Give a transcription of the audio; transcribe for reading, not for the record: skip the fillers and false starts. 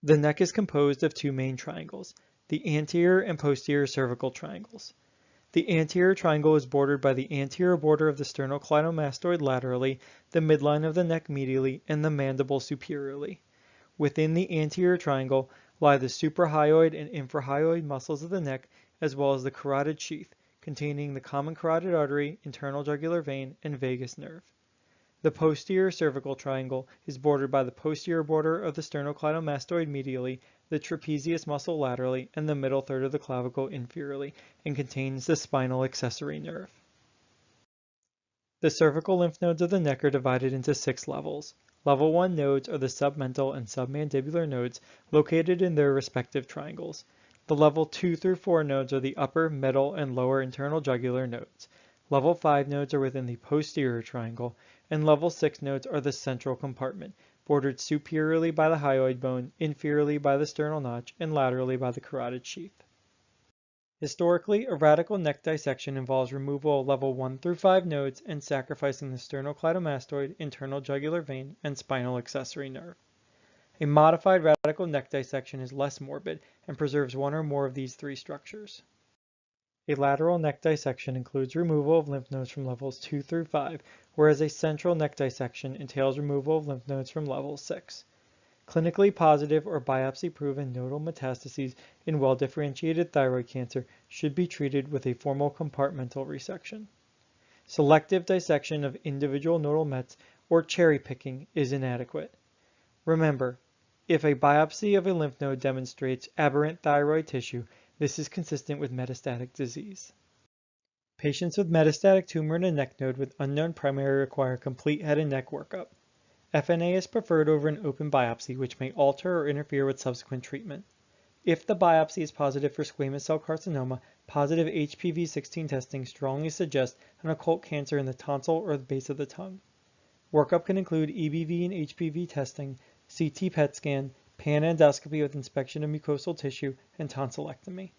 The neck is composed of two main triangles, the anterior and posterior cervical triangles. The anterior triangle is bordered by the anterior border of the sternocleidomastoid laterally, the midline of the neck medially, and the mandible superiorly. Within the anterior triangle lie the suprahyoid and infrahyoid muscles of the neck, as well as the carotid sheath, containing the common carotid artery, internal jugular vein, and vagus nerve. The posterior cervical triangle is bordered by the posterior border of the sternocleidomastoid medially, the trapezius muscle laterally, and the middle third of the clavicle inferiorly, and contains the spinal accessory nerve. The cervical lymph nodes of the neck are divided into 6 levels. Level 1 nodes are the submental and submandibular nodes located in their respective triangles. The level 2 through 4 nodes are the upper, middle, and lower internal jugular nodes. Level 5 nodes are within the posterior triangle, and level 6 nodes are the central compartment, bordered superiorly by the hyoid bone, inferiorly by the sternal notch, and laterally by the carotid sheath. Historically, a radical neck dissection involves removal of level 1 through 5 nodes and sacrificing the sternocleidomastoid, internal jugular vein, and spinal accessory nerve. A modified radical neck dissection is less morbid and preserves one or more of these 3 structures. A lateral neck dissection includes removal of lymph nodes from levels 2 through 5, whereas a central neck dissection entails removal of lymph nodes from level 6. Clinically positive or biopsy-proven nodal metastases in well-differentiated thyroid cancer should be treated with a formal compartmental resection. Selective dissection of individual nodal mets or cherry picking is inadequate. Remember, if a biopsy of a lymph node demonstrates aberrant thyroid tissue, this is consistent with metastatic disease. Patients with metastatic tumor in a neck node with unknown primary require complete head and neck workup. FNA is preferred over an open biopsy, which may alter or interfere with subsequent treatment. If the biopsy is positive for squamous cell carcinoma, positive HPV-16 testing strongly suggests an occult cancer in the tonsil or the base of the tongue. Workup can include EBV and HPV testing, CT PET scan, pan endoscopy with inspection of mucosal tissue, and tonsillectomy.